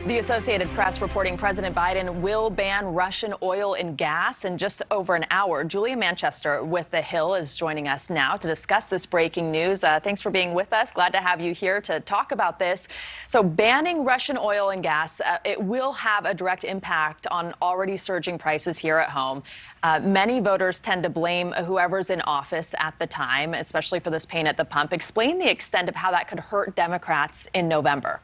The Associated Press reporting President Biden will ban Russian oil and gas in just over an hour. Julia Manchester with The Hill is joining us now to discuss this breaking news. Thanks for being with us. Glad to have you here to talk about this. So banning Russian oil and gas, it will have a direct impact on already surging prices here at home. Many voters tend to blame whoever's in office at the time, especially for this pain at the pump. Explain the extent of how that could hurt Democrats in November.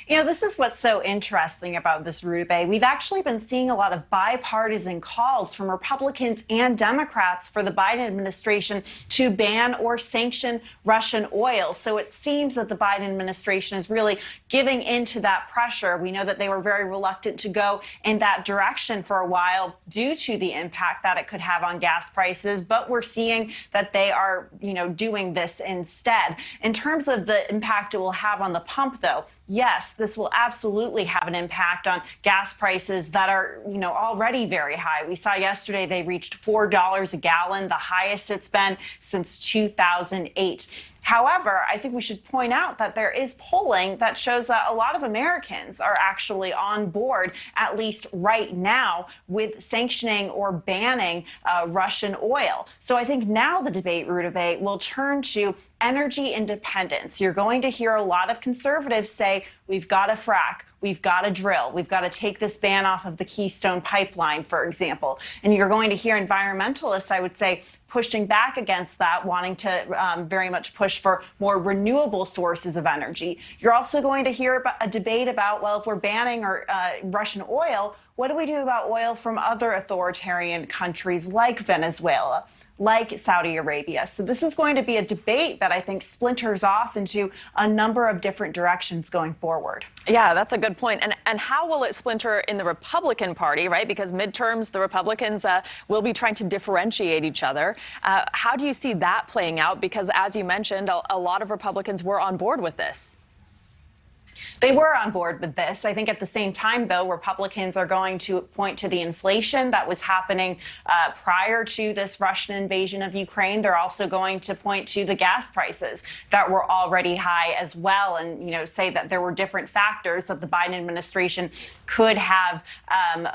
You know, this is what's so interesting about this debate. We've actually been seeing a lot of bipartisan calls from Republicans and Democrats for the Biden administration to ban or sanction Russian oil. So it seems that the Biden administration is really giving into that pressure. We know that they were very reluctant to go in that direction for a while due to the impact that it could have on gas prices. But we're seeing that they are, doing this instead. In terms of the impact it will have on the pump, though, yes, this will absolutely have an impact on gas prices that are, already very high. We saw yesterday they reached $4 a gallon, the highest it's been since 2008. However, I think we should point out that there is polling that shows that a lot of Americans are actually on board, at least right now, with sanctioning or banning Russian oil. So I think now the debate will turn to energy independence. You're going to hear a lot of conservatives say, we've got to frack, we've got to drill, we've got to take this ban off of the Keystone pipeline, for example. And you're going to hear environmentalists, I would say, pushing back against that, wanting to very much push for more renewable sources of energy. You're also going to hear a debate about, well, if we're banning Russian oil, what do we do about oil from other authoritarian countries like Venezuela, like Saudi Arabia? So this is going to be a debate that I think splinters off into a number of different directions going forward. Yeah, that's a good point. And how will it splinter in the Republican Party, right? Because midterms, the Republicans will be trying to differentiate each other. How do you see that playing out? Because as you mentioned, a lot of Republicans were on board with this. They were on board with this. I think at the same time, though, Republicans are going to point to the inflation that was happening prior to this Russian invasion of Ukraine. They're also going to point to the gas prices that were already high as well, and say that there were different factors that the Biden administration could have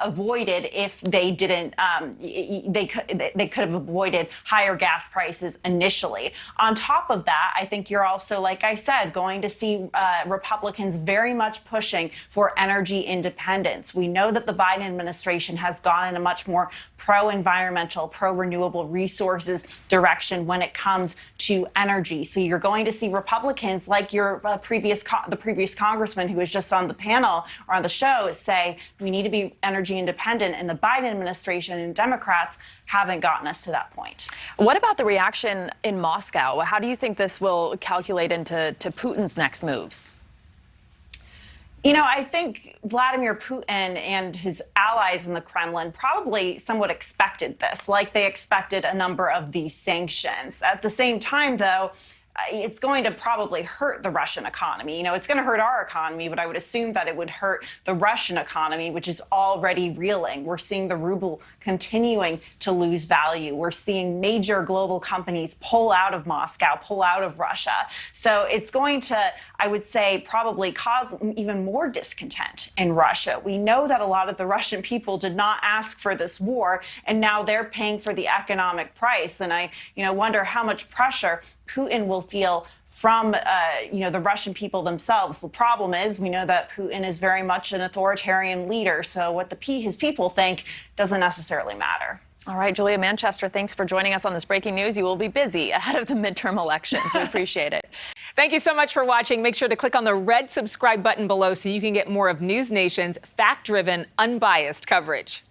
avoided if they didn't. They could have avoided higher gas prices initially. On top of that, I think you're also, like I said, going to see Republicans very much pushing for energy independence. We know that the Biden administration has gone in a much more pro-environmental, pro-renewable resources direction when it comes to energy. So you're going to see Republicans, like the previous congressman who was just on the panel or on the show, say we need to be energy independent, and the Biden administration and Democrats haven't gotten us to that point. What about the reaction in Moscow? How do you think this will calculate into Putin's next moves? I think Vladimir Putin and his allies in the Kremlin probably somewhat expected this, like they expected a number of these sanctions. At the same time, though, it's going to probably hurt the Russian economy. It's going to hurt our economy, but I would assume that it would hurt the Russian economy, which is already reeling. We're seeing the ruble continuing to lose value. We're seeing major global companies pull out of Moscow, pull out of Russia. So it's going to, I would say, probably cause even more discontent in Russia. We know that a lot of the Russian people did not ask for this war, and now they're paying for the economic price. And I, wonder how much pressure Putin will feel from, the Russian people themselves. The problem is, we know that Putin is very much an authoritarian leader. So what his people think doesn't necessarily matter. All right, Julia Manchester, thanks for joining us on this breaking news. You will be busy ahead of the midterm elections. We appreciate it. Thank you so much for watching. Make sure to click on the red subscribe button below so you can get more of NewsNation's fact-driven, unbiased coverage.